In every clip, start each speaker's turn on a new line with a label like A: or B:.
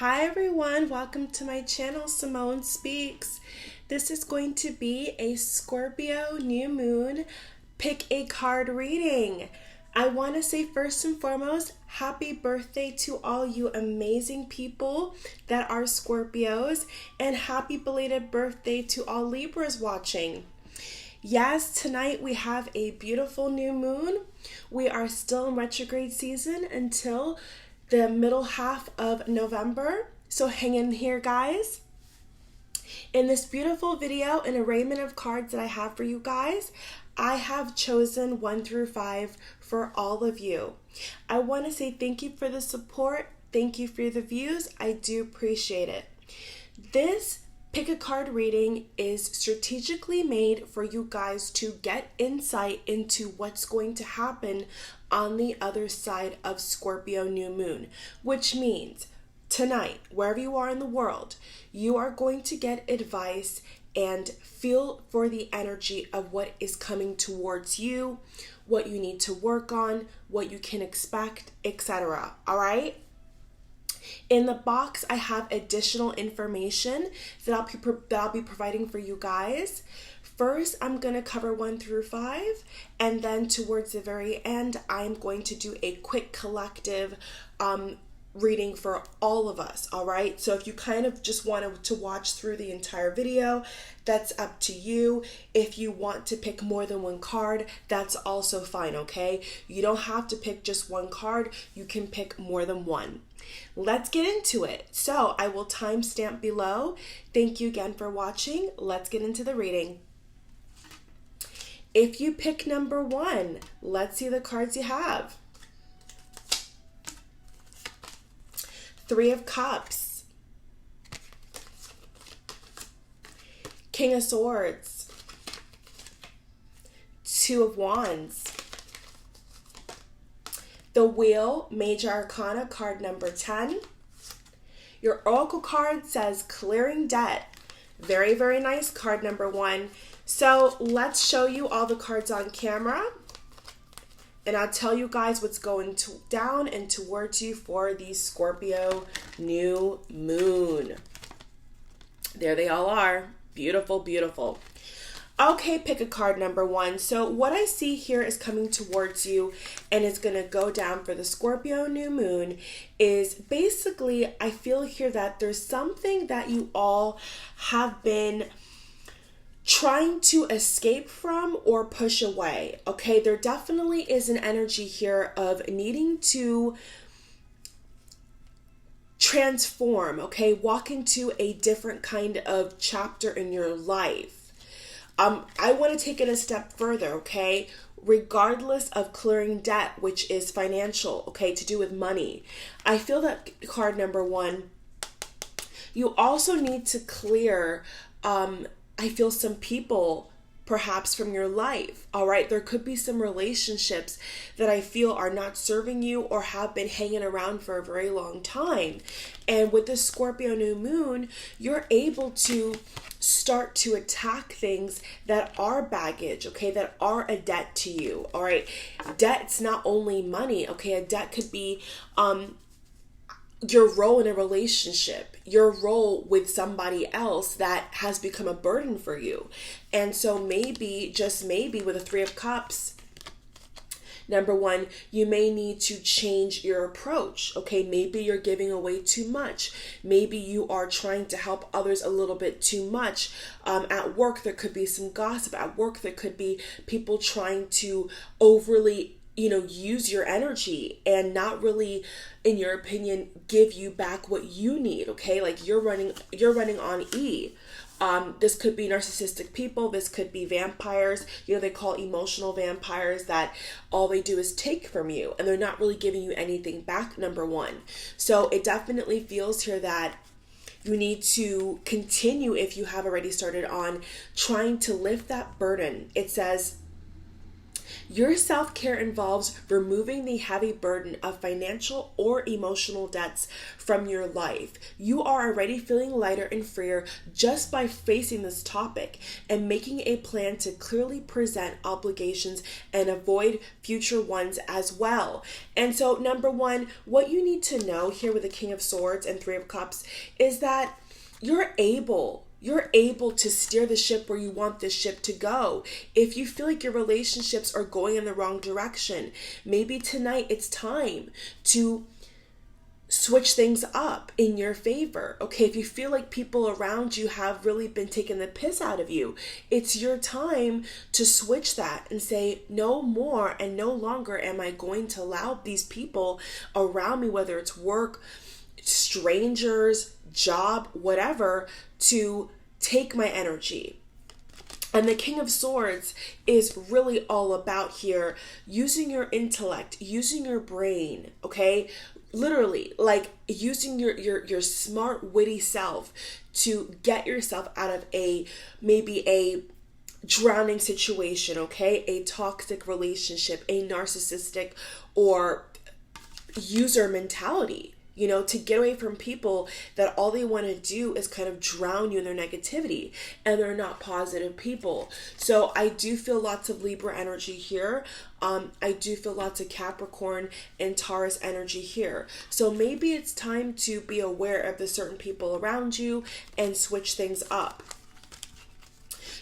A: Hi everyone, welcome to my channel, Simone Speaks. This is going to be a Scorpio new moon pick a card reading. I want to say first and foremost, happy birthday to all you amazing people that are Scorpios, and happy belated birthday to all Libras watching. Yes, tonight we have a beautiful new moon. We are still in retrograde season until the middle half of November. So hang in here, guys. In this beautiful video and arrangement of cards that I have for you guys, I have chosen 1 through 5 for all of you. I want to say thank you for the support. Thank you for the views. I do appreciate it. This pick a card reading is strategically made for you guys to get insight into what's going to happen on the other side of Scorpio new moon, which means tonight, wherever you are in the world, you are going to get advice and feel for the energy of what is coming towards you, what you need to work on, what you can expect, etc. All right? In the box, I have additional information that I'll be providing for you guys. First, I'm going to cover 1 through 5, and then towards the very end, I'm going to do a quick collective reading for all of us, all right? So if you kind of just wanted to watch through the entire video, that's up to you. If you want to pick more than one card, that's also fine, okay? You don't have to pick just one card. You can pick more than one. Let's get into it. So I will timestamp below. Thank you again for watching. Let's get into the reading. If you pick number 1, let's see the cards you have. 3 of Cups, King of Swords, 2 of Wands, the Wheel, Major Arcana, card number 10. Your Oracle card says Clearing Debt. Very, very nice, card number 1. So let's show you all the cards on camera, and I'll tell you guys what's going down and towards you for the Scorpio new moon. There they all are. Beautiful, beautiful. Okay, pick a card number 1. So what I see here is coming towards you, and it's going to go down for the Scorpio new moon, is basically, I feel here that there's something that you all have been trying to escape from or push away. Okay, there definitely is an energy here of needing to transform, okay, walk into a different kind of chapter in your life. I want to take it a step further, okay? Regardless of clearing debt, which is financial, okay, to do with money, I feel that card number 1, you also need to clear I feel some people perhaps from your life, all right? There could be some relationships that I feel are not serving you or have been hanging around for a very long time. And with the Scorpio new moon, you're able to start to attack things that are baggage, okay, that are a debt to you, all right? Debt's not only money, okay? A debt could be your role in a relationship, your role with somebody else that has become a burden for you. And so maybe, just maybe, with a 3 of Cups, number 1, you may need to change your approach, okay? Maybe you're giving away too much. Maybe you are trying to help others a little bit too much. At work, there could be some gossip. At work, there could be people trying to overly use your energy and not really, in your opinion, give you back what you need, okay? Like you're running on E. This could be narcissistic people. This could be vampires. They call emotional vampires, that all they do is take from you and they're not really giving you anything back, number 1. So it definitely feels here that you need to continue, if you have already started on, trying to lift that burden. It says, Your self-care involves removing the heavy burden of financial or emotional debts from your life. You are already feeling lighter and freer just by facing this topic and making a plan to clearly present obligations and avoid future ones as well. And so, number one, what you need to know here with the King of Swords and Three of Cups is that you're able to steer the ship where you want this ship to go. If you feel like your relationships are going in the wrong direction, maybe tonight it's time to switch things up in your favor. Okay, if you feel like people around you have really been taking the piss out of you, it's your time to switch that and say, no more and no longer am I going to allow these people around me, whether it's work, strangers, job, whatever, to take my energy. And the King of Swords is really all about here using your intellect, using your brain, okay? Literally, like using your smart, witty self to get yourself out of maybe a drowning situation, okay? A toxic relationship, a narcissistic or user mentality. To get away from people that all they want to do is kind of drown you in their negativity, and they're not positive people. So I do feel lots of Libra energy here. I do feel lots of Capricorn and Taurus energy here. So maybe it's time to be aware of the certain people around you and switch things up.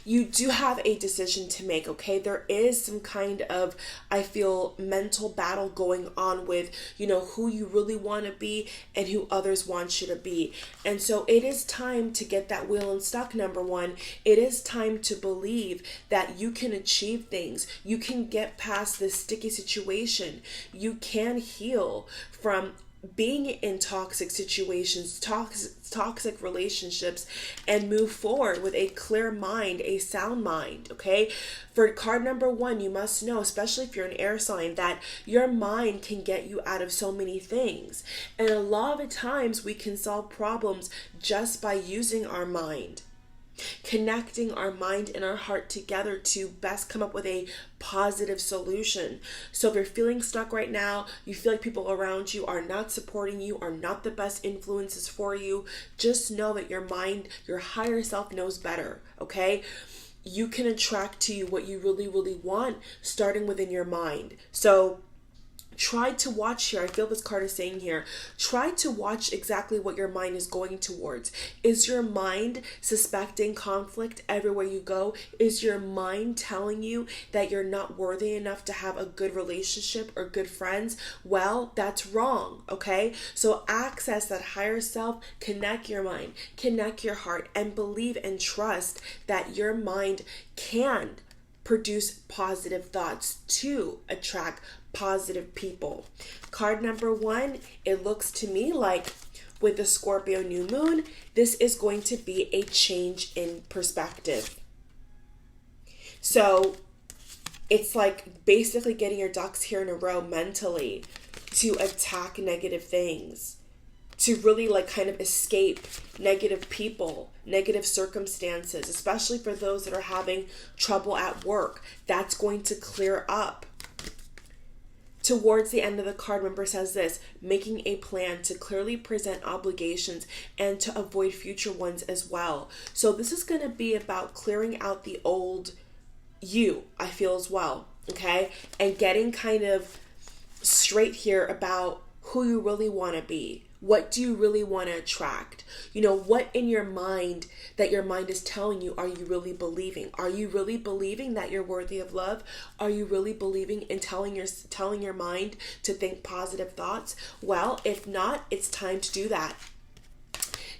A: You do have a decision to make, okay? There is some kind of, I feel, mental battle going on with, who you really want to be and who others want you to be. And so it is time to get that wheel unstuck, number one. It is time to believe that you can achieve things. You can get past this sticky situation. You can heal from being in toxic situations, toxic relationships, and move forward with a clear mind, a sound mind, okay? For card number one, you must know, especially if you're an air sign, that your mind can get you out of so many things. And a lot of the times we can solve problems just by using our mind. Connecting our mind and our heart together to best come up with a positive solution. So if you're feeling stuck right now, you feel like people around you are not supporting you, are not the best influences for you, just know that your mind, your higher self knows better, okay? You can attract to you what you really, really want, starting within your mind. So try to watch here. I feel this card is saying here, try to watch exactly what your mind is going towards. Is your mind suspecting conflict everywhere you go? Is your mind telling you that you're not worthy enough to have a good relationship or good friends? Well, that's wrong, okay? So access that higher self, connect your mind, connect your heart, and believe and trust that your mind can produce positive thoughts to attract positive people. Card number one, it looks to me like with the Scorpio new moon, this is going to be a change in perspective. So it's like basically getting your ducks here in a row mentally to attack negative things, to really like kind of escape negative people, negative circumstances, especially for those that are having trouble at work. That's going to clear up. Towards the end of the card, remember, says this, making a plan to clearly present obligations and to avoid future ones as well. So this is going to be about clearing out the old you, I feel, as well, okay? And getting kind of straight here about who you really want to be. What do you really want to attract? What in your mind that your mind is telling you are you really believing? Are you really believing that you're worthy of love? Are you really believing in telling your mind to think positive thoughts? Well, if not, it's time to do that.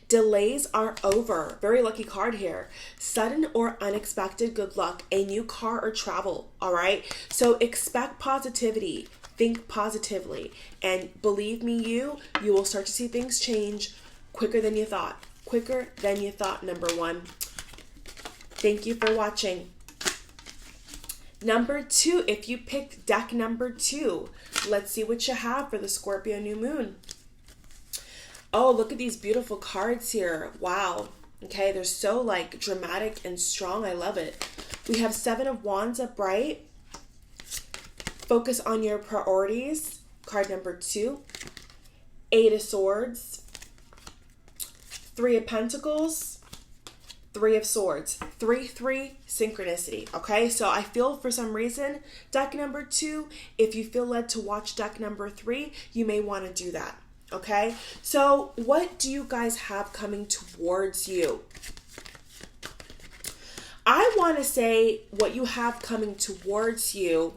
A: Delays are over. Very lucky card here. Sudden or unexpected good luck, a new car or travel, all right? So expect positivity. Think positively, and believe me, you will start to see things change quicker than you thought. Quicker than you thought, number one. Thank you for watching. Number two, if you picked deck number two, let's see what you have for the Scorpio new moon. Oh, look at these beautiful cards here. Wow. Okay, they're so like dramatic and strong. I love it. We have Seven of Wands upright. Focus on your priorities. Card number 2. 8 of Swords. 3 of Pentacles. 3 of Swords. 3-3 synchronicity. Okay, so I feel for some reason deck number 2, if you feel led to watch deck number 3, you may want to do that. Okay, so what do you guys have coming towards you? I want to say what you have coming towards you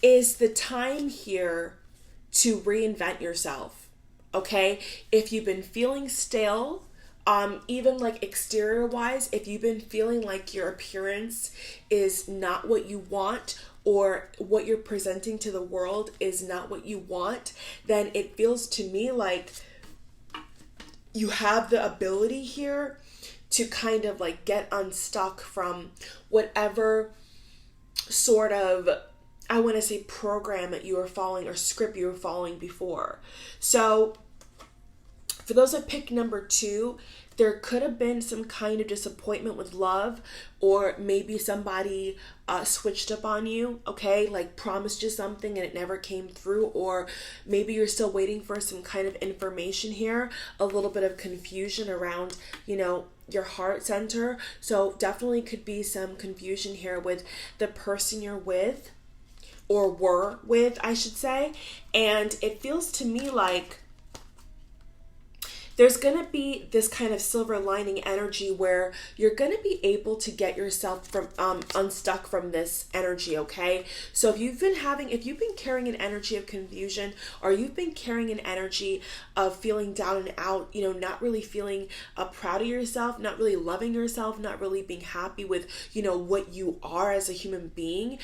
A: is the time here to reinvent yourself. Okay, if you've been feeling stale, even like exterior wise, if you've been feeling like your appearance is not what you want, or what you're presenting to the world is not what you want, then it feels to me like you have the ability here to kind of like get unstuck from whatever sort of, I want to say, program that you were following or script you were following before. So for those that picked number 2, there could have been some kind of disappointment with love, or maybe somebody switched up on you, okay? Like promised you something and it never came through, or maybe you're still waiting for some kind of information here, a little bit of confusion around, you know, your heart center. So definitely could be some confusion here with the person you're with, or were with, I should say. And it feels to me like there's going to be this kind of silver lining energy where you're going to be able to get yourself from unstuck from this energy, okay? So if you've been carrying an energy of confusion, or you've been carrying an energy of feeling down and out, you know, not really feeling proud of yourself, not really loving yourself, not really being happy with, you know, what you are as a human being,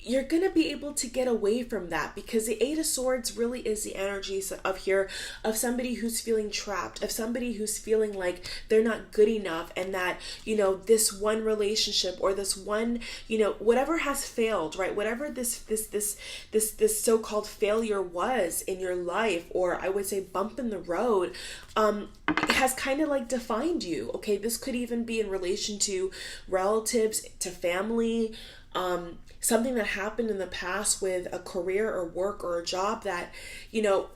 A: you're going to be able to get away from that, because the 8 of Swords really is the energy of here of somebody who's feeling trapped, of somebody who's feeling like they're not good enough, and that, you know, this one relationship or this one, you know, whatever has failed, right? Whatever this so-called failure was in your life, or I would say bump in the road, has kind of like defined you. Okay, this could even be in relation to relatives, to family, something that happened in the past with a career or work or a job that, you know,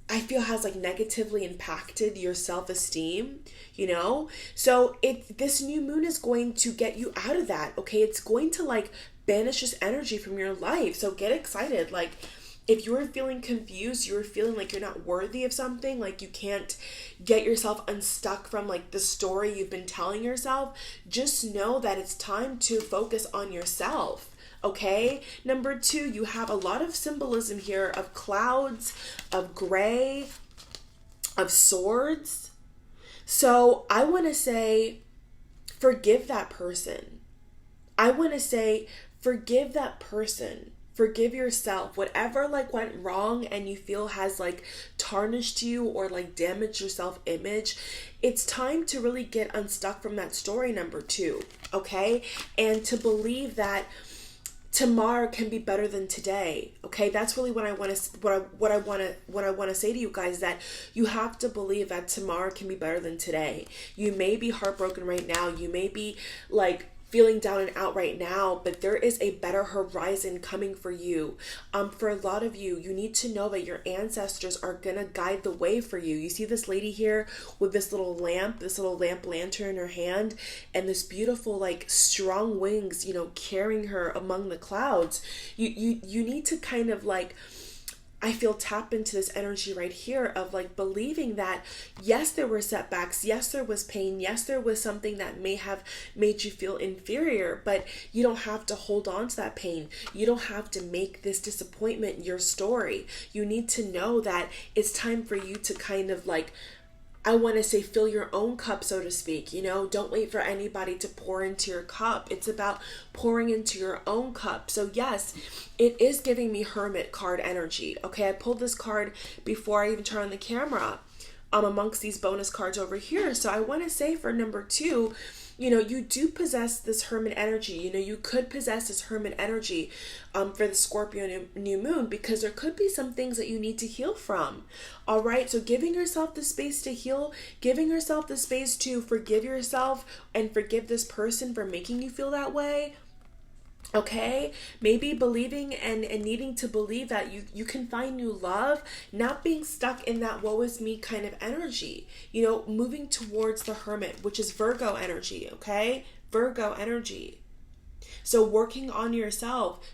A: I feel has like negatively impacted your self-esteem, you know? So this new moon is going to get you out of that, okay? It's going to like banish this energy from your life. So get excited. Like if you're feeling confused, you're feeling like you're not worthy of something, like you can't get yourself unstuck from like the story you've been telling yourself, just know that it's time to focus on yourself. Okay, number 2, you have a lot of symbolism here of clouds, of gray, of swords. So I want to say, forgive that person. I want to say, forgive that person. Forgive yourself. Whatever like went wrong and you feel has like tarnished you or like damaged your self-image, it's time to really get unstuck from that story, number 2. Okay, and to believe that tomorrow can be better than today. Okay, that's really what I want to say to you guys, that you have to believe that tomorrow can be better than today. You may be heartbroken right now. You may be like feeling down and out right now, but there is a better horizon coming for you. For a lot of you, you need to know that your ancestors are gonna guide the way for you. You see this lady here with this little lamp lantern in her hand, and this beautiful like strong wings, you know, carrying her among the clouds. You need to kind of like, I feel, tap into this energy right here of like believing that yes, there were setbacks, yes, there was pain, yes, there was something that may have made you feel inferior, but you don't have to hold on to that pain. You don't have to make this disappointment your story. You need to know that it's time for you to kind of like, I want to say, fill your own cup, so to speak. You know, don't wait for anybody to pour into your cup. It's about pouring into your own cup. So yes, it is giving me Hermit card energy. Okay, I pulled this card before I even turned on the camera amongst these bonus cards over here. So I want to say for number 2, you know, you do possess this Hermit energy. You know, you could possess this Hermit energy for the Scorpio new moon, because there could be some things that you need to heal from. All right, so giving yourself the space to heal, giving yourself the space to forgive yourself and forgive this person for making you feel that way. Okay, maybe believing and needing to believe that you can find new love, not being stuck in that woe is me kind of energy, moving towards the Hermit, which is Virgo energy. Okay, Virgo energy. So working on yourself,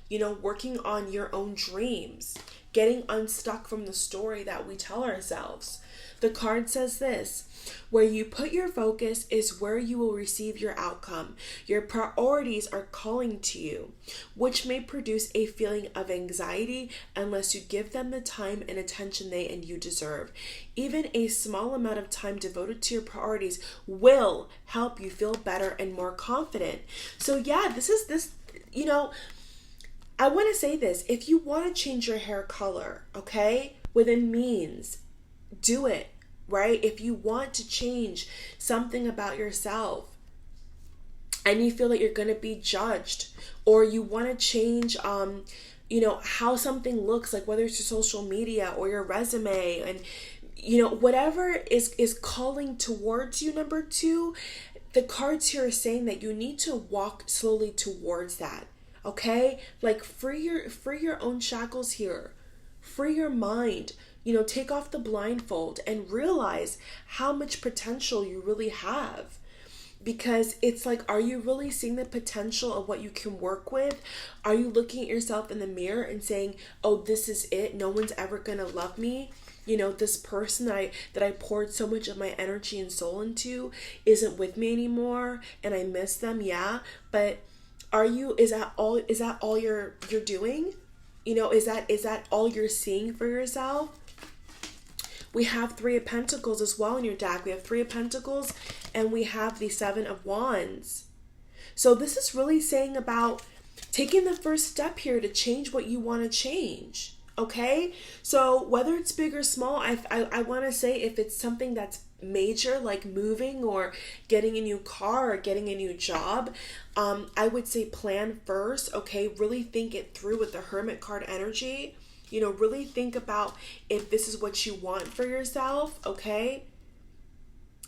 A: working on your own dreams, getting unstuck from the story that we tell ourselves. The card says this: where you put your focus is where you will receive your outcome. Your priorities are calling to you, which may produce a feeling of anxiety unless you give them the time and attention they and you deserve. Even a small amount of time devoted to your priorities will help you feel better and more confident. So yeah, I want to say this. If you want to change your hair color, okay, within means, do it, right? If you want to change something about yourself and you feel that you're going to be judged, or you want to change, how something looks, like whether it's your social media or your resume, and, whatever is calling towards you, number two, the cards here are saying that you need to walk slowly towards that. Okay? Like free your own shackles here. Free your mind. Take off the blindfold and realize how much potential you really have. Because it's like, are you really seeing the potential of what you can work with? Are you looking at yourself in the mirror and saying, oh, this is it. No one's ever going to love me. This person that I poured so much of my energy and soul into isn't with me anymore and I miss them. Yeah. But is that all you're doing? Is that all you're seeing for yourself? We have Three of Pentacles as well in your deck. We have Three of Pentacles and we have the Seven of Wands. So this is really saying about taking the first step here to change what you want to change. Okay? So whether it's big or small, I want to say if it's something that's major, like moving or getting a new car or getting a new job, I would say plan first. Okay? Really think it through with the Hermit card energy. Really think about if this is what you want for yourself, okay?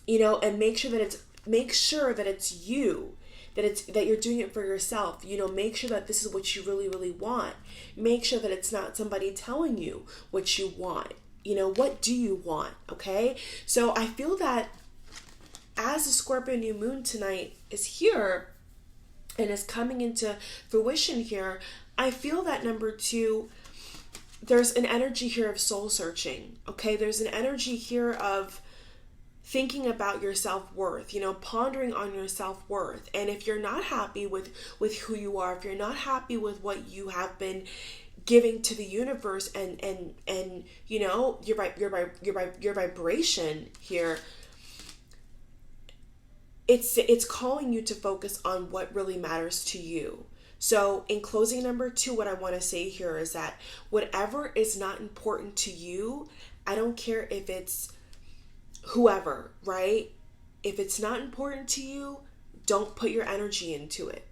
A: And make sure that it's you, that you're doing it for yourself. Make sure that this is what you really, really want. Make sure that it's not somebody telling you what you want. What do you want, okay? So I feel that as the Scorpio new moon tonight is here and is coming into fruition here, I feel that number two, there's an energy here of soul searching, okay? There's an energy here of thinking about your self-worth, pondering on your self-worth. And if you're not happy with who you are, if you're not happy with what you have been giving to the universe and your vibration here, it's calling you to focus on what really matters to you. So in closing, number two, what I want to say here is that whatever is not important to you, I don't care if it's whoever, right? If it's not important to you, don't put your energy into it.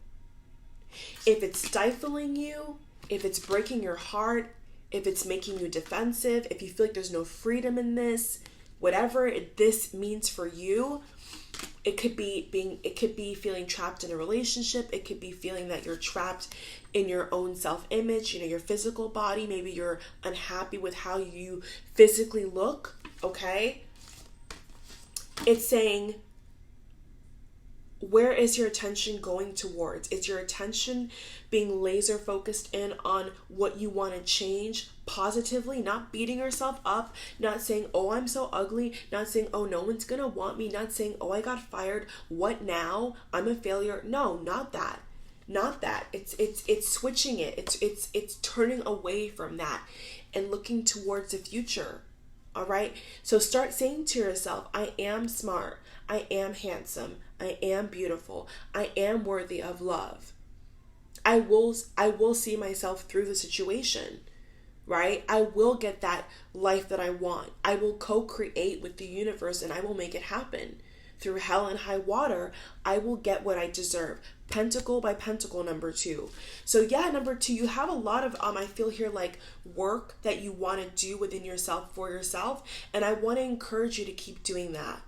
A: If it's stifling you, if it's breaking your heart, if it's making you defensive, if you feel like there's no freedom in this, whatever this means for you, it could be feeling trapped in a relationship. It could be feeling that you're trapped in your own self-image, your physical body. Maybe you're unhappy with how you physically look, okay? It's saying, where is your attention going towards? Is your attention being laser focused in on what you want to change positively, not beating yourself up, not saying, oh, I'm so ugly, not saying, oh, no one's going to want me, not saying, oh, I got fired, what now? I'm a failure. No, not that. Not that. It's switching it. It's turning away from that and looking towards the future. All right? So start saying to yourself, I am smart. I am handsome. I am beautiful. I am worthy of love. I will see myself through the situation, right? I will get that life that I want. I will co-create with the universe and I will make it happen. Through hell and high water, I will get what I deserve. Pentacle by pentacle, number two. So yeah, number two, you have a lot of, I feel here like work that you want to do within yourself for yourself. And I want to encourage you to keep doing that.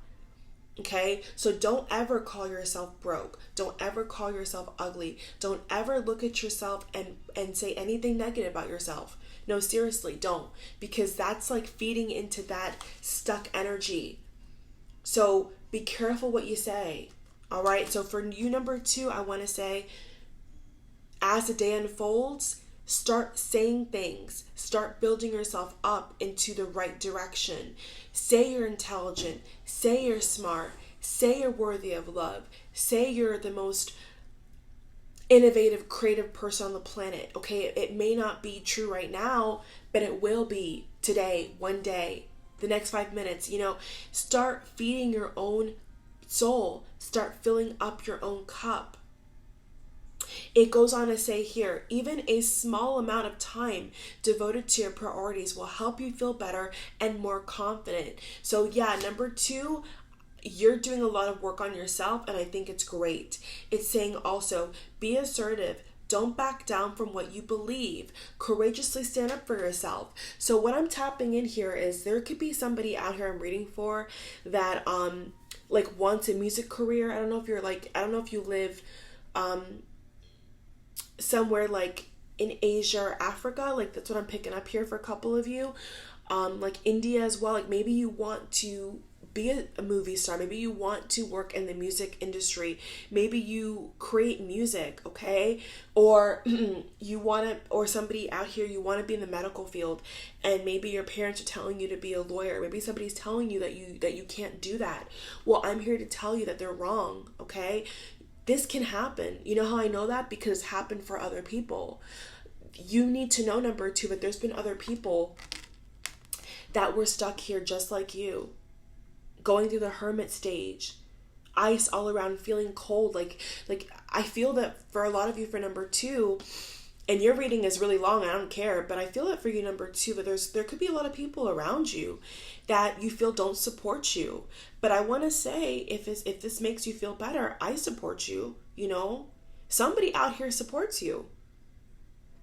A: Okay, so don't ever call yourself broke. Don't ever call yourself ugly. Don't ever look at yourself and say anything negative about yourself. No, seriously, don't. Because that's like feeding into that stuck energy. So be careful what you say. All right, so for you, number 2, I want to say, as the day unfolds, start saying things. Start building yourself up into the right direction. Say you're intelligent. Say you're smart. Say you're worthy of love. Say you're the most innovative, creative person on the planet. Okay, it may not be true right now, but it will be today, one day, the next 5 minutes. Start feeding your own soul. Start filling up your own cup. It goes on to say here, even a small amount of time devoted to your priorities will help you feel better and more confident. So yeah, number 2, you're doing a lot of work on yourself, and I think it's great. It's saying also, be assertive. Don't back down from what you believe. Courageously stand up for yourself. So what I'm tapping in here is there could be somebody out here I'm reading for that like wants a music career. I don't know if you live somewhere like in Asia or Africa. Like that's what I'm picking up here for a couple of you. Like India as well. Like maybe you want to be a movie star. Maybe you want to work in the music industry. Maybe you create music, okay? Or or somebody out here, you want to be in the medical field, and maybe your parents are telling you to be a lawyer. Maybe somebody's telling you that you can't do that. Well, I'm here to tell you that they're wrong, okay? This can happen. You know how I know that? Because it's happened for other people. You need to know, number 2, that there's been other people that were stuck here just like you, going through the hermit stage, ice all around, feeling cold. Like I feel that for a lot of you, for number 2, and your reading is really long, I don't care, but I feel that for you, number 2, but there could be a lot of people around you that you feel don't support you. But I want to say, if this makes you feel better, I support you. Somebody out here supports you.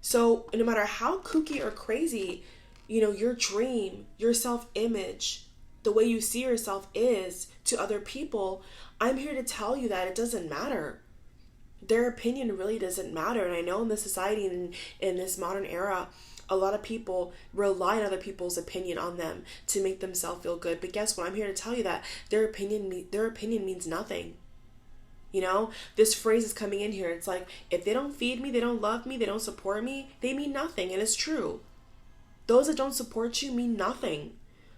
A: So no matter how kooky or crazy, your dream, your self-image, the way you see yourself is to other people, I'm here to tell you that it doesn't matter. Their opinion really doesn't matter. And I know in this society and in this modern era, a lot of people rely on other people's opinion on them to make themselves feel good. But guess what? I'm here to tell you that their opinion means nothing. This phrase is coming in here. It's like, if they don't feed me, they don't love me, they don't support me, they mean nothing. And it's true. Those that don't support you mean nothing.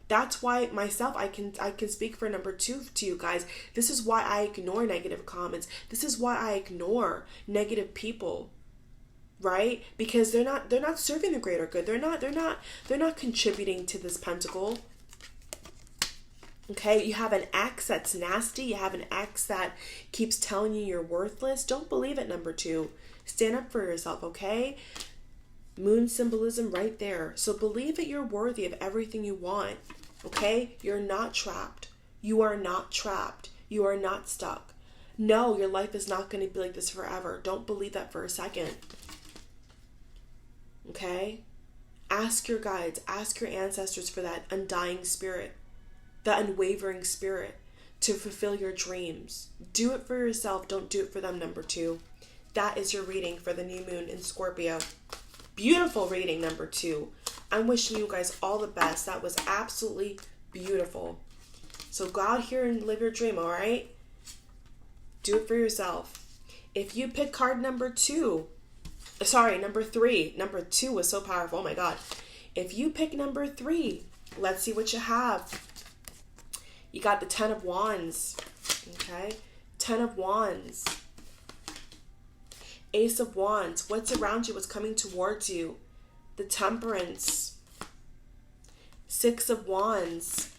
A: That's why myself, I can speak for number 2 to you guys. This is why I ignore negative comments. This is why I ignore negative people, right? Because they're not serving the greater good. They're not contributing to this pentacle. Okay, you have an ex that's nasty. You have an ex that keeps telling you you're worthless. Don't believe it, number 2. Stand up for yourself, okay? Moon symbolism right there. So believe that you're worthy of everything you want. Okay? You're not trapped. You are not trapped. You are not stuck. No, your life is not going to be like this forever. Don't believe that for a second. Okay? Ask your guides, ask your ancestors for that undying spirit, that unwavering spirit to fulfill your dreams. Do it for yourself. Don't do it for them, number 2. That is your reading for the new moon in Scorpio. Beautiful reading, number 2. I'm wishing you guys all the best. That was absolutely beautiful. So go out here and live your dream, all right? Do it for yourself. If you pick card number 3. Number 2 was so powerful. Oh my God. If you pick number 3, let's see what you have. You got the 10 of Wands. Okay? 10 of Wands. Ace of Wands. What's around you? What's coming towards you? The Temperance. 6 of Wands.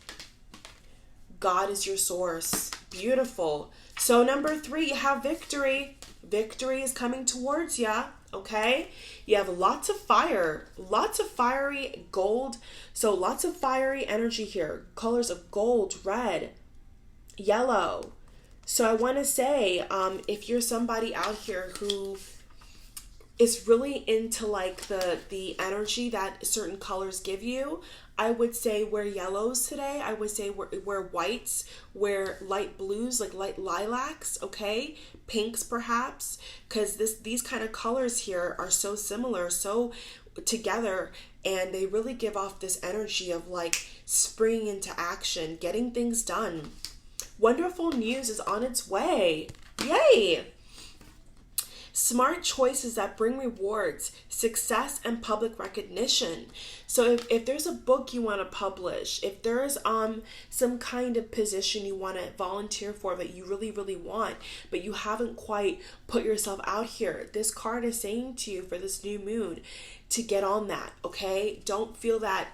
A: God is your source. Beautiful. So number 3, you have victory. Victory is coming towards you. Okay? You have lots of fire. Lots of fiery gold. So lots of fiery energy here. Colors of gold, red, yellow. So I want to say, if you're somebody out here who is really into like the energy that certain colors give you. I would say wear yellows today. I would say wear whites, wear light blues, like light lilacs, okay? Pinks perhaps, because these kind of colors here are so similar, so together, and they really give off this energy of like springing into action, getting things done. Wonderful news is on its way. Yay! Smart choices that bring rewards, success, and public recognition. So if there's a book you want to publish, if there's some kind of position you want to volunteer for that you really, really want, but you haven't quite put yourself out here, this card is saying to you for this new moon to get on that, okay? Don't feel that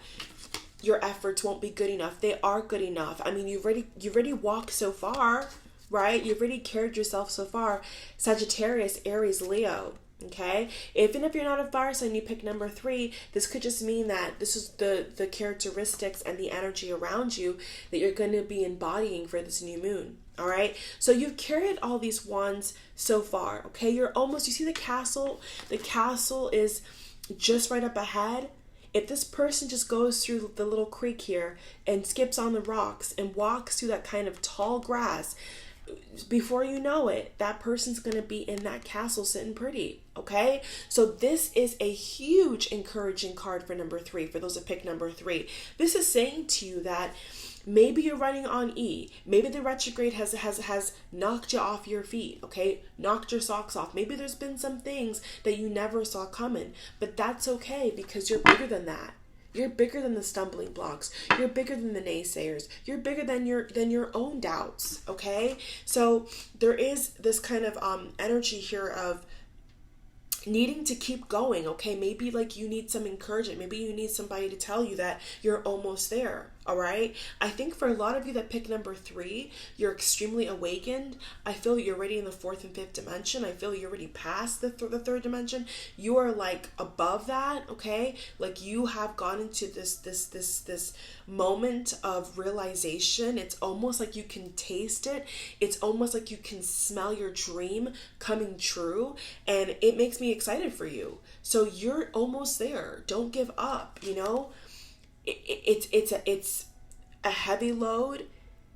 A: your efforts won't be good enough. They are good enough. I mean, you've already walked so far, right? You've already carried yourself so far. Sagittarius, Aries, Leo, okay? Even if you're not a fire sign, you pick number 3, this could just mean that this is the characteristics and the energy around you that you're going to be embodying for this new moon, all right? So you've carried all these wands so far, okay? You see the castle? The castle is just right up ahead. If this person just goes through the little creek here and skips on the rocks and walks through that kind of tall grass, before you know it, that person's going to be in that castle sitting pretty, okay? So this is a huge encouraging card for number 3, for those that pick number 3. This is saying to you that maybe you're running on E. Maybe the retrograde has knocked you off your feet, okay? Knocked your socks off. Maybe there's been some things that you never saw coming, but that's okay because you're bigger than that. You're bigger than the stumbling blocks. You're bigger than the naysayers. You're bigger than your own doubts, okay? So there is this kind of energy here of needing to keep going, okay? Maybe like you need some encouragement. Maybe you need somebody to tell you that you're almost there, all right? I think for a lot of you that pick number 3, you're extremely awakened. I feel you're already in the 4th and 5th dimension. I feel you're already past the 3rd dimension. You are like above that, okay? Like you have gone into this moment of realization. It's almost like you can taste it. It's almost like you can smell your dream coming true, and it makes me excited for you. So you're almost there. Don't give up, you know? It's a heavy load.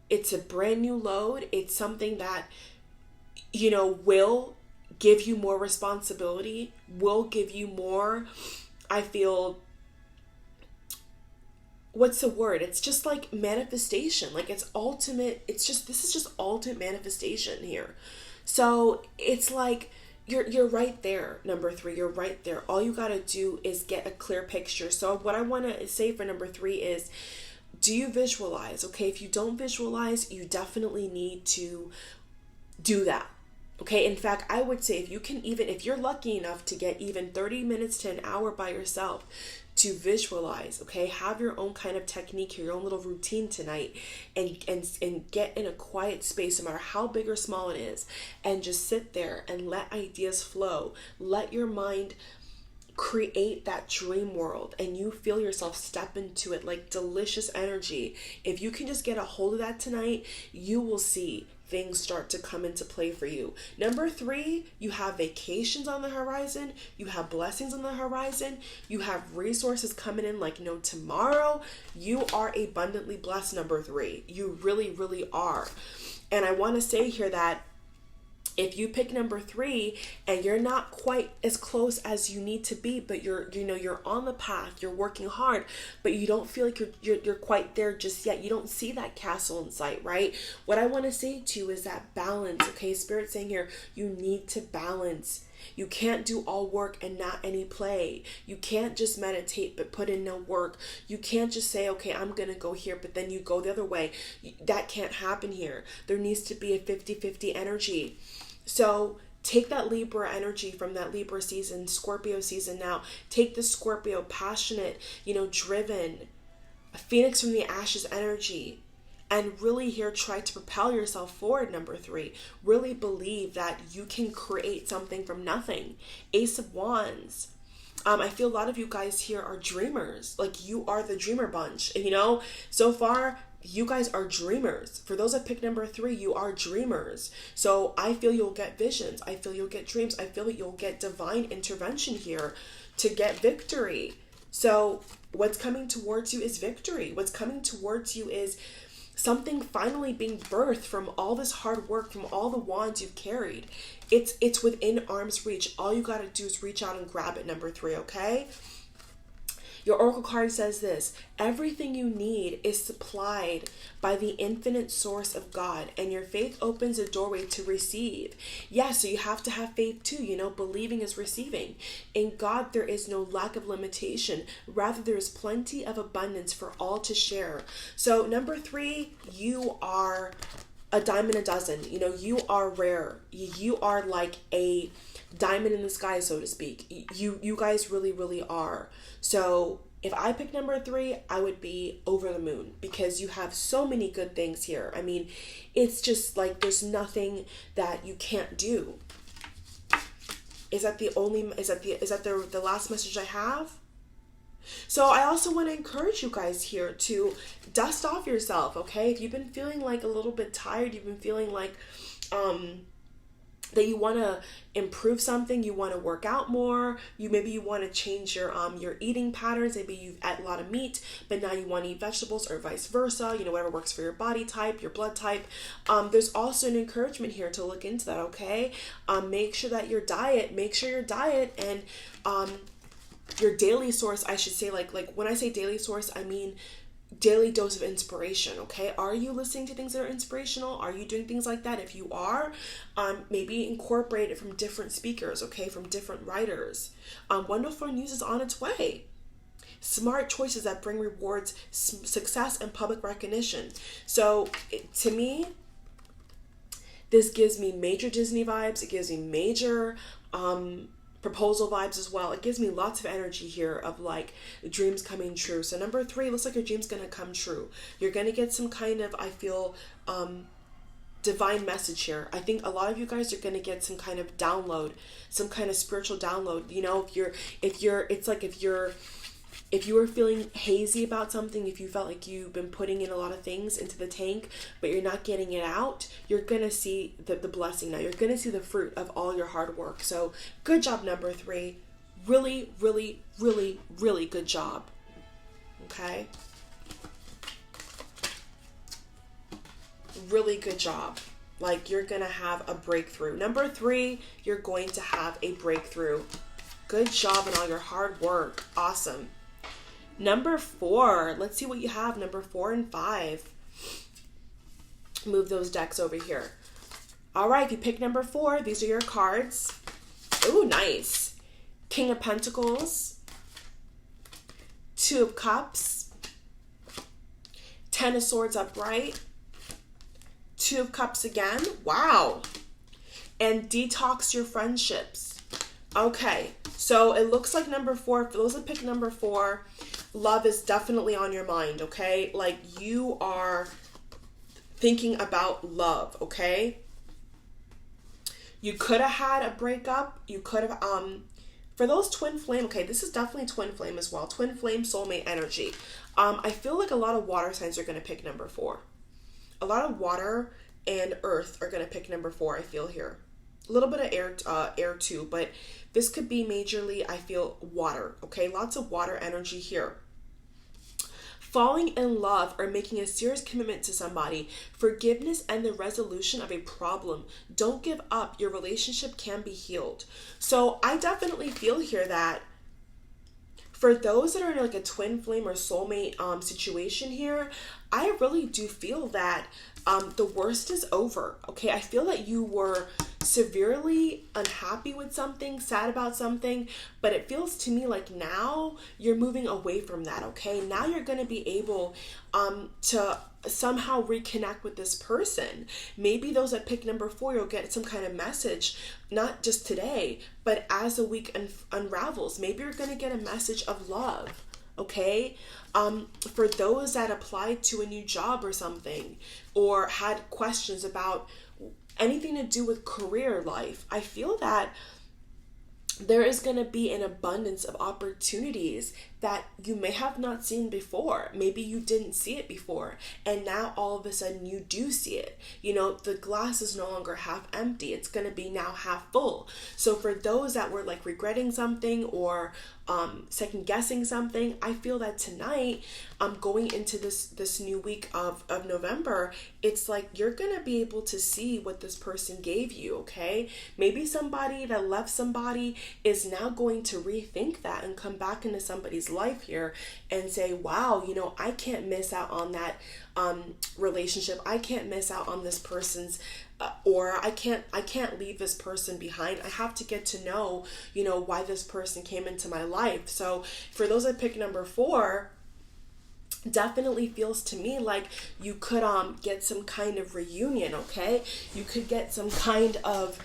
A: It's a brand new load. It's something that, you know, will give you more responsibility, will give you more, I feel, what's the word? It's just like manifestation. Like it's ultimate. This is just ultimate manifestation here. So it's like, You're right there, number 3. You're right there. All you got to do is get a clear picture. So what I want to say for number 3 is, do you visualize? Okay, if you don't visualize, you definitely need to do that. Okay, in fact, I would say if you're lucky enough to get even 30 minutes to an hour by yourself to visualize, okay, have your own kind of technique, your own little routine tonight, and get in a quiet space, no matter how big or small it is, and just sit there and let ideas flow. Let your mind create that dream world, and you feel yourself step into it like delicious energy. If you can just get a hold of that tonight, you will see things start to come into play for you. Number 3, you have vacations on the horizon. You have blessings on the horizon. You have resources coming in like no tomorrow. You are abundantly blessed, number 3. You really, really are. And I want to say here that if you pick number 3 and you're not quite as close as you need to be, but you're on the path, you're working hard, but you don't feel like you're quite there just yet. You don't see that castle in sight, right? What I want to say to you is that balance, okay? Spirit's saying here, you need to balance. You can't do all work and not any play. You can't just meditate but put in no work. You can't just say, okay, I'm going to go here, but then you go the other way. That can't happen here. There needs to be a 50-50 energy. So take that Libra energy from that Libra season, Scorpio season now. Take the Scorpio, passionate, driven, a phoenix from the ashes energy. And really here, try to propel yourself forward, number 3. Really believe that you can create something from nothing. Ace of Wands. I feel a lot of you guys here are dreamers. Like you are the dreamer bunch. So far, you guys are dreamers. For those that pick number 3, you are dreamers. So I feel you'll get visions. I feel you'll get dreams. I feel that you'll get divine intervention here to get victory. So what's coming towards you is victory. What's coming towards you is something finally being birthed from all this hard work, from all the wands you've carried. It's within arm's reach. All you got to do is reach out and grab it, number 3, okay? Your oracle card says this: everything you need is supplied by the infinite source of God, and your faith opens a doorway to receive. Yeah, so you have to have faith too. You know, believing is receiving. In God, there is no lack of limitation. Rather, there is plenty of abundance for all to share. So number 3, you are a dime in a dozen. You know, you are rare. You are like a diamond in the sky, so to speak. You guys really, really are. So if I pick number 3, I would be over the moon because you have so many good things here. I mean, it's just like there's nothing that you can't do. Is that the last message I have? So I also want to encourage you guys here to dust off yourself, okay? If you've been feeling like a little bit tired, you've been feeling like that you want to improve something, you want to work out more, maybe you want to change your eating patterns. Maybe you've ate a lot of meat, but now you want to eat vegetables, or vice versa, you know, whatever works for your body type, your blood type. There's also an encouragement here to look into that, okay? Make sure your diet and your daily source, I should say, like when I say daily source, I mean daily dose of inspiration, okay? Are you listening to things that are inspirational? Are you doing things like that? If you are, maybe incorporate it from different speakers, okay? From different writers. Wonderful news is on its way. Smart choices that bring rewards, success, and public recognition. So to me, this gives me major Disney vibes. It gives me major proposal vibes as well. It gives me lots of energy here of like dreams coming true. So number 3, looks like your dream's gonna come true. You're gonna get some kind of, I feel, divine message here. I think a lot of you guys are gonna get some kind of download, some kind of spiritual download. You know, if you were feeling hazy about something, if you felt like you've been putting in a lot of things into the tank, but you're not getting it out, you're going to see the blessing now. You're going to see the fruit of all your hard work. So good job, number 3. Really, really, really, really good job. Okay? Really good job. Like, you're going to have a breakthrough. Number 3, you're going to have a breakthrough. Good job on all your hard work. Awesome. Number 4, let's see what you have. Number 4 and 5. Move those decks over here. All right, if you pick number 4, these are your cards. Ooh, nice. King of Pentacles, 2 of Cups, 10 of Swords upright, 2 of Cups again. Wow. And detox your friendships. Okay, so it looks like number 4, for those that pick number 4, love is definitely on your mind, okay? Like, you are thinking about love, okay? You could have had a breakup. You could have, for those twin flame, okay, this is definitely twin flame as well. Twin flame, soulmate energy. I feel like a lot of water signs are going to pick number 4. A lot of water and earth are going to pick number 4, I feel here. A little bit of air too, but this could be majorly, I feel, water, okay? Lots of water energy here. Falling in love or making a serious commitment to somebody, forgiveness and the resolution of a problem. Don't give up. Your relationship can be healed. So I definitely feel here that for those that are in like a twin flame or soulmate situation here, I really do feel that the worst is over, okay? I feel that you were severely unhappy with something, sad about something, but it feels to me like now you're moving away from that, okay? Now you're going to be able to somehow reconnect with this person. Maybe those that pick number 4, you'll get some kind of message, not just today, but as the week unravels. Maybe you're going to get a message of love, okay? For those that applied to a new job or something, or had questions about anything to do with career life, I feel that there is going to be an abundance of opportunities that you may have not seen before. Maybe you didn't see it before, and now all of a sudden you do see it. You know, the glass is no longer half empty. It's going to be now half full. So for those that were like regretting something or second guessing something, I feel that tonight, going into this new week of November, it's like you're gonna be able to see what this person gave you. Okay, maybe somebody that left somebody is now going to rethink that and come back into somebody's life here and say, wow, you know, I can't miss out on that relationship. I can't miss out on this person's or I can't leave this person behind. I have to get to know, you know, why this person came into my life. So for those that pick number 4, definitely feels to me like you could get some kind of reunion. Okay, you could get some kind of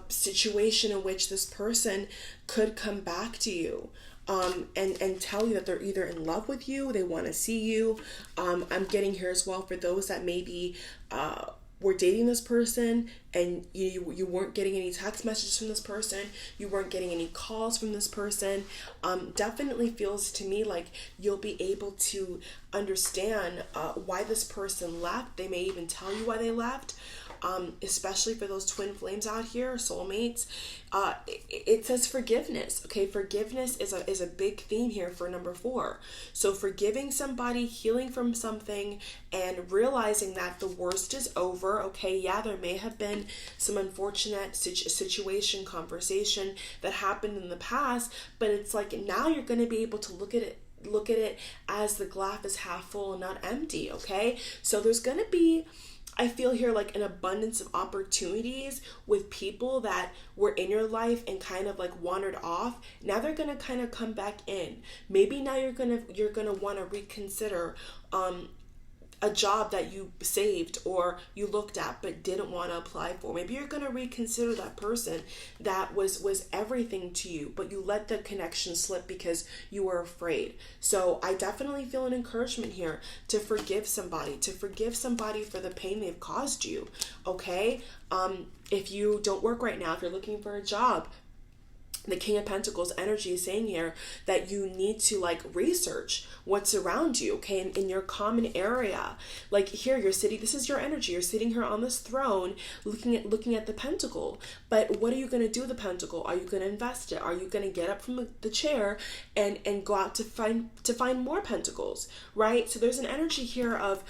A: situation in which this person could come back to you and tell you that they're either in love with you, they want to see you. I'm getting here as well for those that maybe were dating this person and you weren't getting any text messages from this person, you weren't getting any calls from this person. Definitely feels to me like you'll be able to understand why this person left. They may even tell you why they left. Especially for those twin flames out here, soulmates. It says forgiveness. Okay, forgiveness is a big theme here for number 4. So forgiving somebody, healing from something, and realizing that the worst is over. Okay, yeah, there may have been some unfortunate situation, conversation that happened in the past, but it's like now you're going to be able to look at it as the glass is half full and not empty. Okay, so there's going to be, I feel here like an abundance of opportunities with people that were in your life and kind of like wandered off. Now they're gonna kind of come back in. Maybe now you're gonna want to reconsider a job that you saved or you looked at but didn't want to apply for. Maybe you're going to reconsider that person that was everything to you, but you let the connection slip because you were afraid. So I definitely feel an encouragement here to forgive somebody for the pain they've caused you. Okay, if you don't work right now, if you're looking for a job, the King of Pentacles energy is saying here that you need to like research what's around you, okay, in your common area. Like here, you're sitting, this is your energy, you're sitting here on this throne looking at the pentacle. But what are you going to do with the pentacle? Are you going to invest it? Are you going to get up from the chair and go out to find more pentacles, right? So there's an energy here of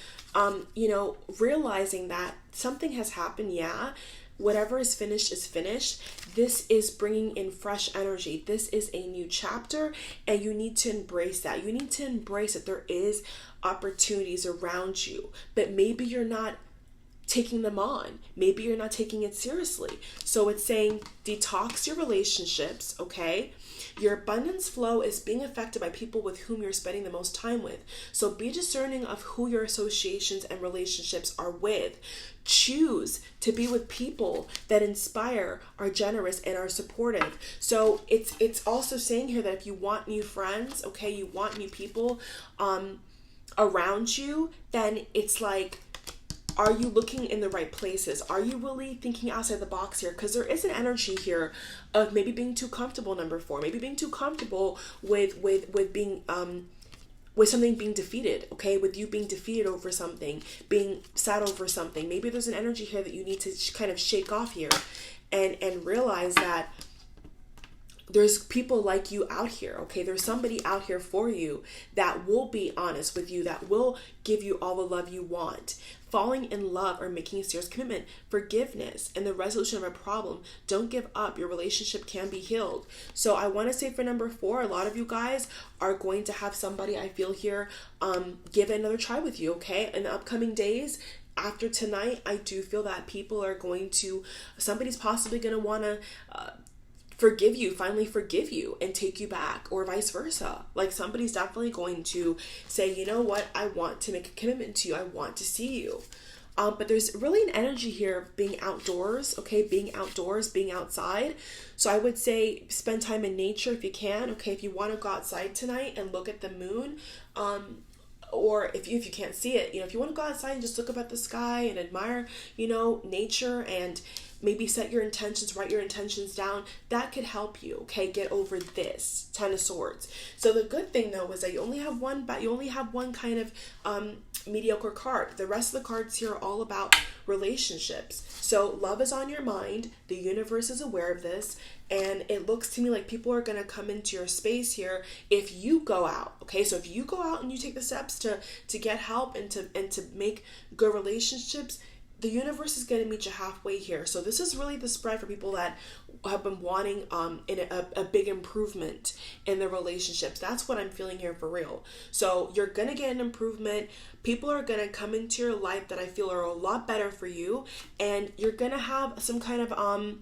A: realizing that something has happened. Yeah, whatever is finished is finished. This is bringing in fresh energy. This is a new chapter, and you need to embrace that. You need to embrace that there is opportunities around you, but maybe you're not taking them on. Maybe you're not taking it seriously. So it's saying detox your relationships, okay? Your abundance flow is being affected by people with whom you're spending the most time with. So be discerning of who your associations and relationships are with. Choose to be with people that inspire, are generous, and are supportive. So it's also saying here that if you want new friends, okay, you want new people around you, then it's like, are you looking in the right places? Are you really thinking outside the box here? Because there is an energy here of maybe being too comfortable, number 4. Maybe being too comfortable with being with something being defeated, okay? With you being defeated over something, being sad over something. Maybe there's an energy here that you need to kind of shake off here and realize that there's people like you out here, okay? There's somebody out here for you that will be honest with you, that will give you all the love you want. Falling in love or making a serious commitment, forgiveness, and the resolution of a problem. Don't give up. Your relationship can be healed. So I want to say for number 4, a lot of you guys are going to have somebody, I feel here, give it another try with you, okay? In the upcoming days, after tonight, I do feel that people are going to, somebody's possibly going to want to finally forgive you and take you back, or vice versa. Like somebody's definitely going to say, you know what, I want to make a commitment to you. I want to see you. But there's really an energy here of being outdoors, okay? Being outdoors, being outside. So I would say spend time in nature if you can, okay? If you want to go outside tonight and look at the moon, or if you can't see it, if you want to go outside and just look up at the sky and admire, nature and maybe set your intentions, write your intentions down. That could help you, okay, get over this 10 of Swords. So the good thing though is that you only have one, but you only have one kind of mediocre card. The rest of the cards here are all about relationships. So love is on your mind. The universe is aware of this. And it looks to me like people are going to come into your space here if you go out. Okay, so if you go out and you take the steps to get help and to make good relationships, the universe is going to meet you halfway here. So this is really the spread for people that have been wanting a big improvement in their relationships. That's what I'm feeling here for real. So you're going to get an improvement. People are going to come into your life that I feel are a lot better for you. And you're going to have some kind of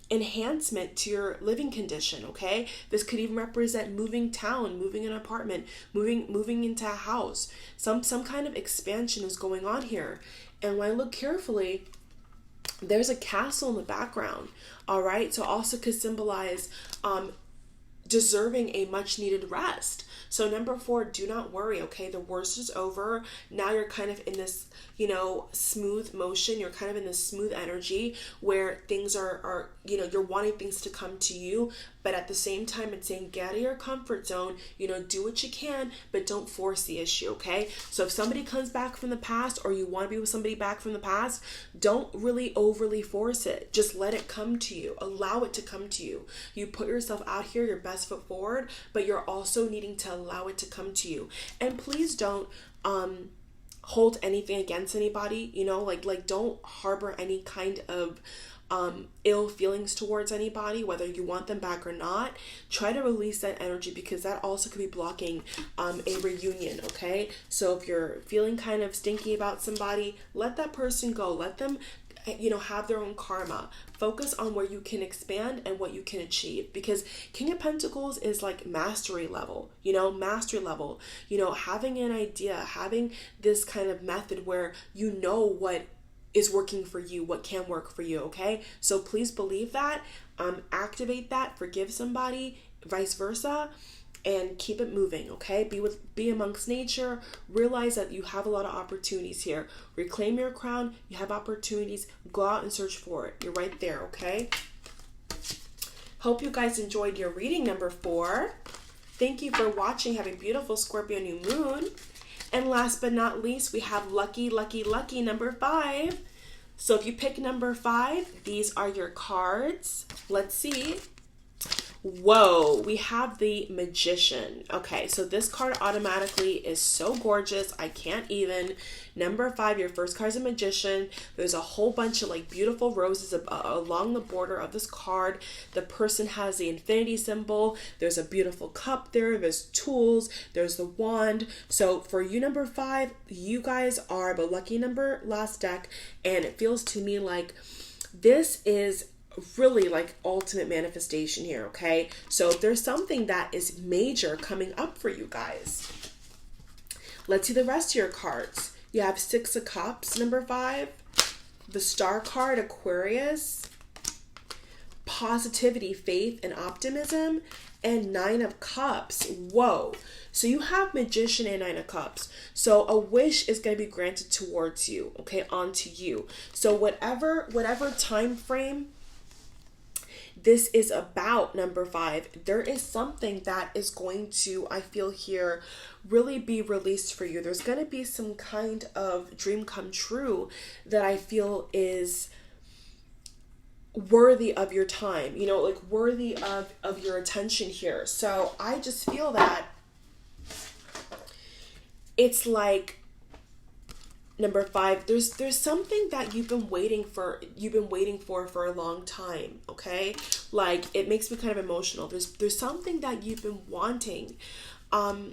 A: enhancement to your living condition. Okay, this could even represent moving town, moving an apartment, moving into a house. Some kind of expansion is going on here. And when I look carefully, there's a castle in the background. All right, so also could symbolize deserving a much needed rest. So number 4, do not worry, okay? The worst is over. Now you're kind of in this, smooth motion. You're kind of in this smooth energy where things are you're wanting things to come to you, but at the same time it's saying get out of your comfort zone, do what you can, but don't force the issue, okay? So if somebody comes back from the past or you want to be with somebody back from the past, don't really overly force it. Just let it come to you. Allow it to come to you. You put yourself out here, your best foot forward, but you're also needing to allow it to come to you. And please don't hold anything against anybody, like don't harbor any kind of ill feelings towards anybody, whether you want them back or not. Try to release that energy because that also could be blocking a reunion, okay? So if you're feeling kind of stinky about somebody, let that person go. Let them have their own karma. Focus on where you can expand and what you can achieve, because King of Pentacles is like mastery level, having an idea, having this kind of method where what is working for you, what can work for you, okay? So please believe that, activate that, forgive somebody, vice versa, and keep it moving, okay? Be amongst nature. Realize that you have a lot of opportunities here. Reclaim your crown. You have opportunities. Go out and search for it. You're right there, okay? Hope you guys enjoyed your reading, number 4. Thank you for watching. Have a beautiful Scorpio new moon. And last but not least, we have lucky, number 5. So if you pick number 5, these are your cards. Let's see. Whoa, we have the Magician. Okay, so this card automatically is so gorgeous. I can't even. Number 5, your first card is a Magician. There's a whole bunch of like beautiful roses along the border of this card. The person has the infinity symbol. There's a beautiful cup there. There's tools. There's the wand. So for you, number 5, you guys are the lucky number last deck. And it feels to me like this is really like ultimate manifestation here, okay? So there's something that is major coming up for you guys. Let's see the rest of your cards. You have 6 of Cups, number 5, the Star card, Aquarius, positivity, faith, and optimism, and 9 of Cups. Whoa. So you have Magician and 9 of Cups. So a wish is going to be granted towards you, okay, onto you. So whatever time frame this is about, number 5, there is something that is going to, I feel here, really be released for you. There's going to be some kind of dream come true that I feel is worthy of your time, like worthy of your attention here. So I just feel that it's like, number 5, there's something that you've been waiting for a long time, okay? Like, it makes me kind of emotional. There's something that you've been wanting for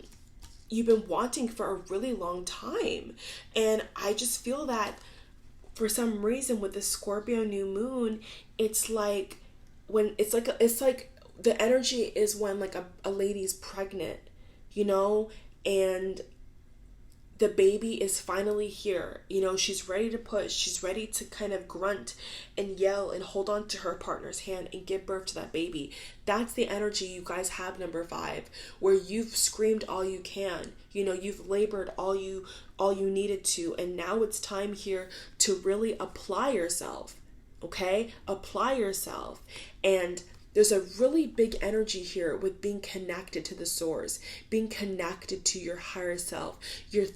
A: a really long time. And I just feel that for some reason with the Scorpio new moon, it's like the energy is when like a lady's pregnant, and the baby is finally here. She's ready to push. She's ready to kind of grunt and yell and hold on to her partner's hand and give birth to that baby. That's the energy you guys have, number 5, where you've screamed all you can. You've labored all you needed to, and now it's time here to really apply yourself. okay? Apply yourself. And there's a really big energy here with being connected to the source, being connected to your higher self. Your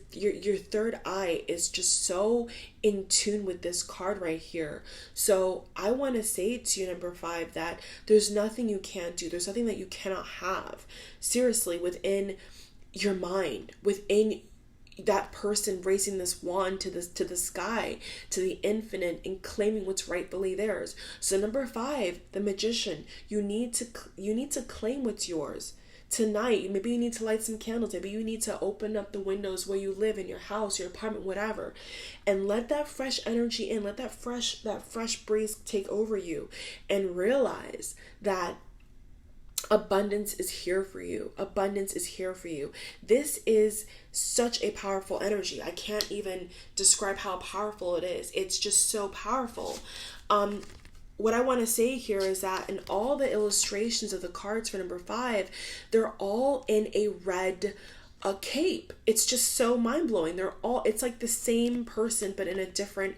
A: third eye is just so in tune with this card right here. So I want to say to you, number 5, that there's nothing you can't do. There's nothing that you cannot have. Seriously, within your mind, within that person raising this wand to the sky, to the infinite, and claiming what's rightfully theirs. So number 5, the Magician, you need to claim what's yours. Tonight, maybe you need to light some candles. Maybe you need to open up the windows where you live, in your house, your apartment, whatever, and let that fresh energy in. Let that fresh breeze take over you, and realize that abundance is here for you. Abundance is here for you. This is such a powerful energy. I can't even describe how powerful it is. It's just so powerful. What I want to say here is that in all the illustrations of the cards for number 5, they're all in a red cape. It's just so mind-blowing. It's like the same person, but in a different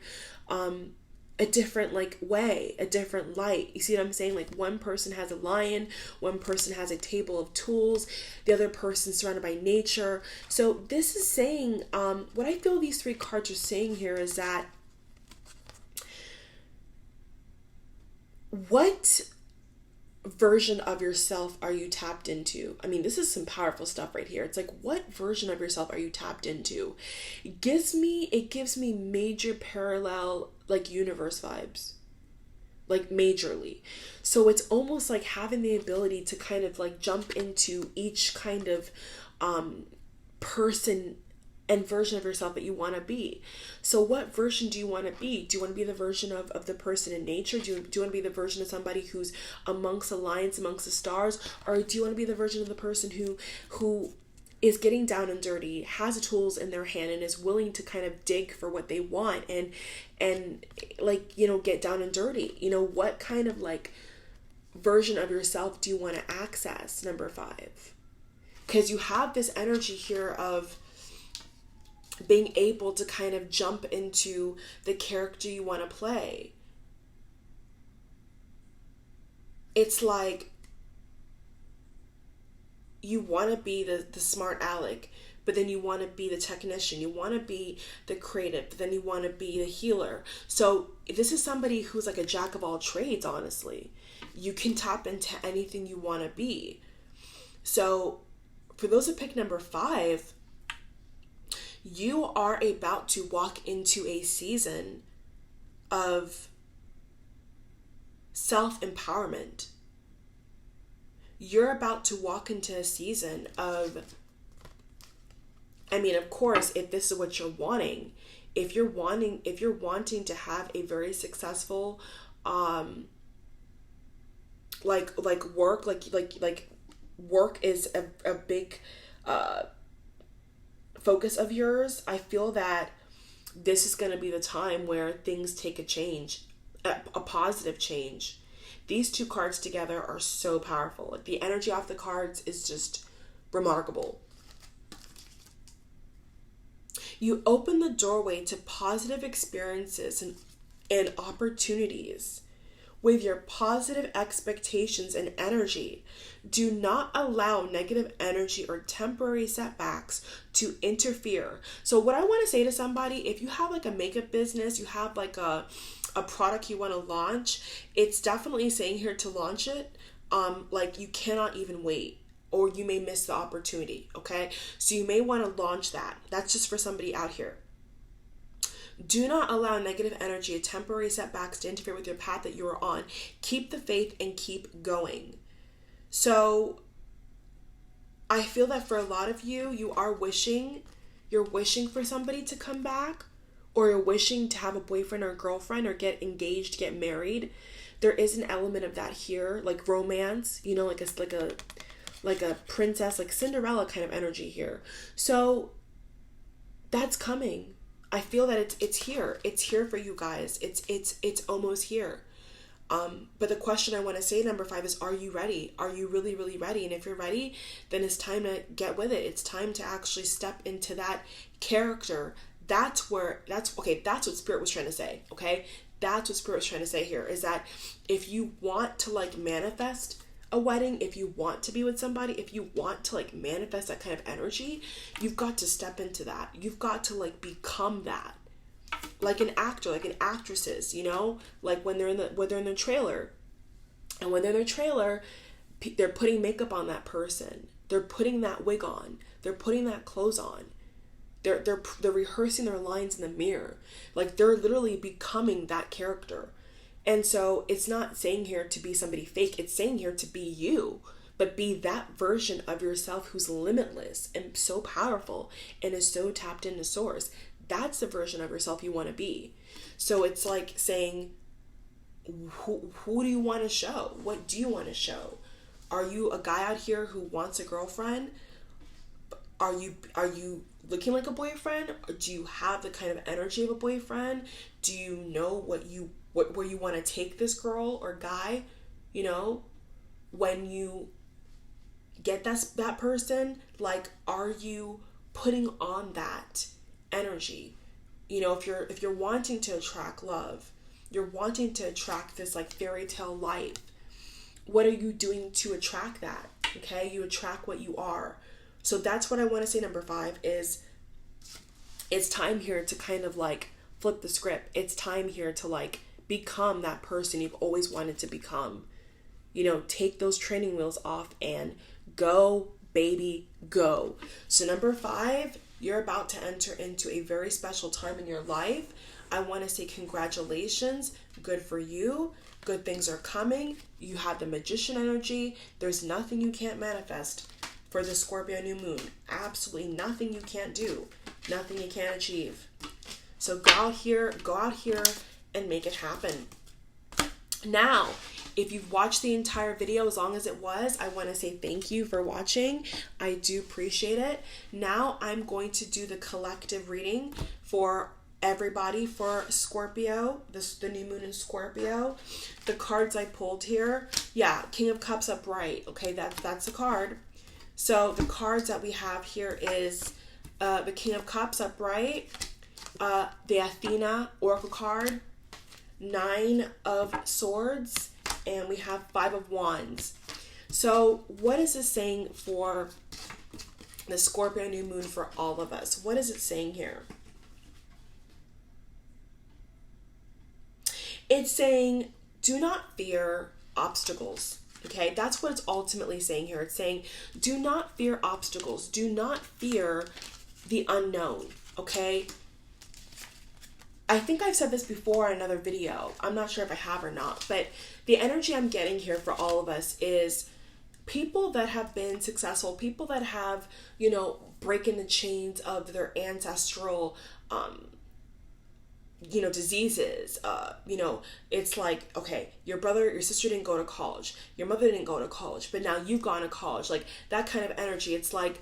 A: like way, a different light. You see what I'm saying? Like one person has a lion, one person has a table of tools, the other person surrounded by nature. So this is saying, what I feel these 3 cards are saying here is that what version of yourself are you tapped into? I mean, this is some powerful stuff right here. It's like, what version of yourself are you tapped into? It gives me major parallel, like universe vibes, like majorly. So it's almost like having the ability to kind of like jump into each kind of person and version of yourself that you want to be. So what version do you want to be? Do you want to be the version of the person in nature? Do you want to be the version of somebody who's amongst the lions, amongst the stars? Or do you want to be the version of the person who is getting down and dirty, has the tools in their hand, and is willing to kind of dig for what they want and like, you know, get down and dirty? You know, what kind of like version of yourself do you want to access, number 5? Because you have this energy here of being able to kind of jump into the character you want to play. It's like you want to be the smart aleck, but then you want to be the technician. You want to be the creative, but then you want to be the healer. So this is somebody who's like a jack of all trades, honestly. You can tap into anything you want to be. So for those who pick number 5, you are about to walk into a season of self-empowerment. You're about to walk into a season of, I mean, of course, if this is what you're wanting, if you're wanting to have a very successful, like work, like work is a big, focus of yours, I feel that this is going to be the time where things take a change, a positive change. These 2 cards together are so powerful. Like the energy off the cards is just remarkable. You open the doorway to positive experiences and opportunities with your positive expectations and energy. Do not allow negative energy or temporary setbacks to interfere. So what I want to say to somebody, if you have like a makeup business, you have like a product you want to launch, it's definitely saying here to launch it. Like you cannot even wait, or you may miss the opportunity. Okay. So you may want to launch that. That's just for somebody out here. Do not allow negative energy or temporary setbacks to interfere with your path that you are on. Keep the faith and keep going. So I feel that for a lot of you, you're wishing for somebody to come back, or you're wishing to have a boyfriend or girlfriend or get engaged, get married. There is an element of that here, like romance, you know, like a princess, like Cinderella kind of energy here. So that's coming. I feel that it's here. It's here for you guys. It's almost here. But the question I want to say, number 5, is, are you ready? Are you really, really ready? And if you're ready, then it's time to get with it. It's time to actually step into that character. That's what Spirit was trying to say. Okay. That's what Spirit's trying to say here, is that if you want to like manifest a wedding, if you want to be with somebody, if you want to like manifest that kind of energy, you've got to step into that. You've got to like become that. Like an actor, like an actresses, you know, like when they're in the trailer, and when they're in their trailer, they're putting makeup on that person. They're putting that wig on. They're putting that clothes on. They're rehearsing their lines in the mirror. Like they're literally becoming that character. And so it's not saying here to be somebody fake. It's saying here to be you, but be that version of yourself who's limitless and so powerful and is so tapped into source. That's the version of yourself you want to be. So it's like saying, who do you want to show? What do you want to show? Are you a guy out here who wants a girlfriend? Are you looking like a boyfriend? Or do you have the kind of energy of a boyfriend? Do you know where you want to take this girl or guy? You know, when you get that person, like, are you putting on that energy? You know, if you're wanting to attract love, you're wanting to attract this like fairy tale life, what are you doing to attract that? Okay, you attract what you are. So that's what I want to say. Number 5 is, it's time here to kind of like flip the script. It's time here to like become that person you've always wanted to become. You know, take those training wheels off and go, baby, go. So number 5, you're about to enter into a very special time in your life. I want to say congratulations. Good for you. Good things are coming. You have the magician energy. There's nothing you can't manifest for the Scorpio new moon. Absolutely nothing you can't do. Nothing you can't achieve. So go out here and make it happen. Now, if you've watched the entire video as long as it was, I want to say thank you for watching. I do appreciate it. Now I'm going to do the collective reading for everybody for Scorpio, the new moon in Scorpio. The cards I pulled here, yeah, King of Cups upright. Okay, that's a card. So the cards that we have here is the King of Cups upright, the Athena Oracle card, 9 of Swords, and we have 5 of Wands. So what is this saying for the Scorpio new moon for all of us? What is it saying here? It's saying, do not fear obstacles. Okay, that's what it's ultimately saying here. It's saying, do not fear obstacles. Do not fear the unknown. Okay, I think I've said this before in another video. I'm not sure if I have or not, but the energy I'm getting here for all of us is people that have been successful, people that have, you know, breaking the chains of their ancestral, you know, diseases. You know, it's like, okay, your brother, your sister didn't go to college, your mother didn't go to college, but now you've gone to college. Like that kind of energy. It's like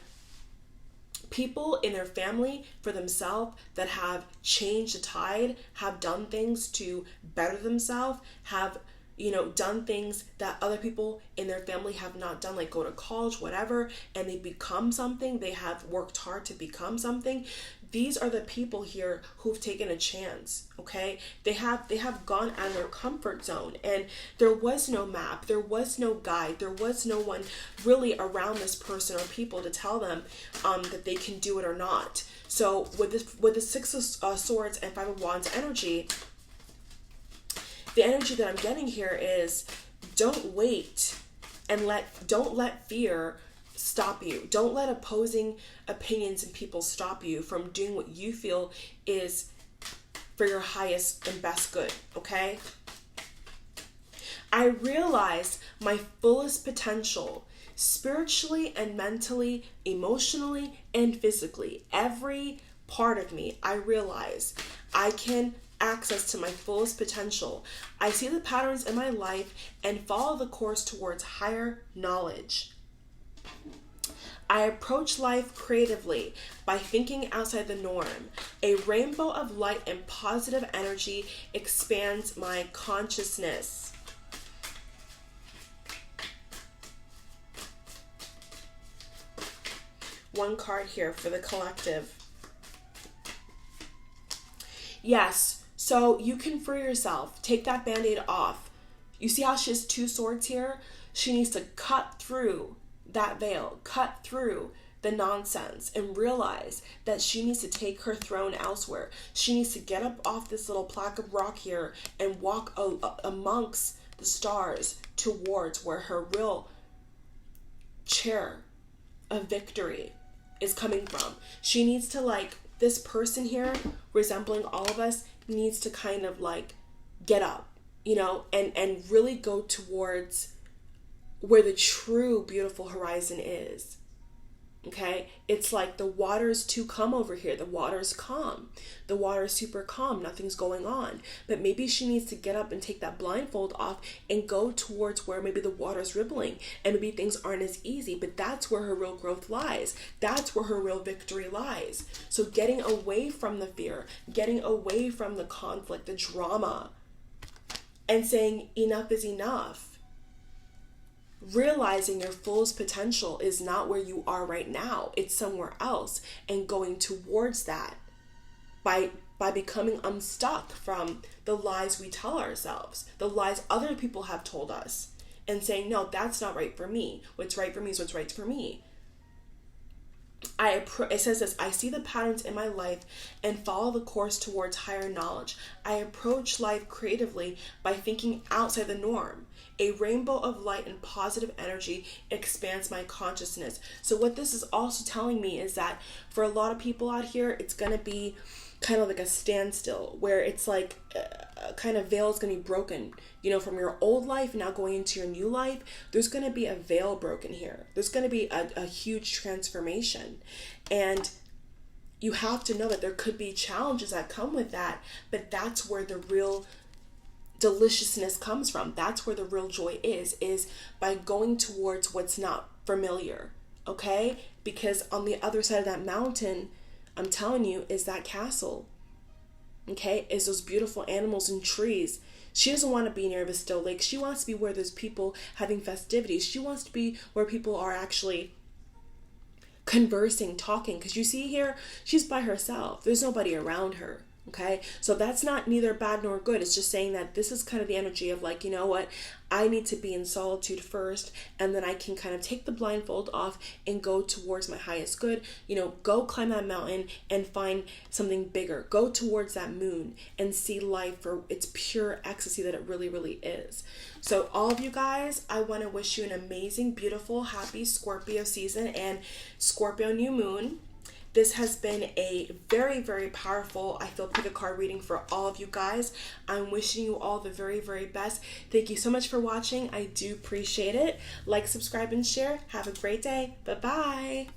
A: people in their family, for themselves, that have changed the tide, have done things to better themselves, have, you know, done things that other people in their family have not done, like go to college, whatever, and they become something. They have worked hard to become something. These are the people here who've taken a chance, okay? They have gone out of their comfort zone, and there was no map, there was no guide, there was no one really around this person or people to tell them that they can do it or not. So with the 6 of Swords and 5 of Wands energy, the energy that I'm getting here is, don't wait and don't let fear stop you. Don't let opposing opinions and people stop you from doing what you feel is for your highest and best good, okay? I realized my fullest potential spiritually and mentally, emotionally and physically. Every part of me, I realize I can access to my fullest potential. I see the patterns in my life and follow the course towards higher knowledge. I approach life creatively by thinking outside the norm. A rainbow of light and positive energy expands my consciousness. One card here for the collective. Yes, So you can free yourself. Take that band-aid off. You see how she has 2 swords here? She needs to cut through that veil, cut through the nonsense, and realize that she needs to take her throne elsewhere. She needs to get up off this little plaque of rock here and walk amongst the stars towards where her real chair of victory is coming from. She needs to, like, this person here, resembling all of us, needs to kind of like get up, you know, and really go towards where the true beautiful horizon is. Okay, it's like the water's too calm over here. The water's calm. The water's super calm. Nothing's going on. But maybe she needs to get up and take that blindfold off and go towards where maybe the water's rippling and maybe things aren't as easy. But that's where her real growth lies. That's where her real victory lies. So getting away from the fear, getting away from the conflict, the drama, and saying enough is enough. Realizing your fullest potential is not where you are right now. It's somewhere else, and going towards that by becoming unstuck from the lies we tell ourselves, the lies other people have told us, and saying, no, that's not right for me. What's right for me is what's right for me. It says this: I see the patterns in my life and follow the course towards higher knowledge. I approach life creatively by thinking outside the norm. A rainbow of light and positive energy expands my consciousness. So what this is also telling me is that for a lot of people out here, it's going to be kind of like a standstill, where it's like a kind of veil is going to be broken, you know, from your old life now going into your new life. There's going to be a veil broken here. There's going to be a huge transformation, and you have to know that there could be challenges that come with that, but that's where the real deliciousness comes from. That's where the real joy is by going towards what's not familiar. Okay, because on the other side of that mountain, I'm telling you, is that castle. Okay, is those beautiful animals and trees. She doesn't want to be near the still lake. She wants to be where there's people having festivities. She wants to be where people are actually conversing, talking. Because you see here, she's by herself. There's nobody around her. Okay, so that's not neither bad nor good. It's just saying that this is kind of the energy of like, you know what, I need to be in solitude first, and then I can kind of take the blindfold off and go towards my highest good. You know, go climb that mountain and find something bigger. Go towards that moon and see life for its pure ecstasy that it really, really is. So all of you guys, I want to wish you an amazing, beautiful, happy Scorpio season and Scorpio new moon. This has been a very, very powerful, I feel, pick a card reading for all of you guys. I'm wishing you all the very, very best. Thank you so much for watching. I do appreciate it. Like, subscribe, and share. Have a great day. Bye-bye.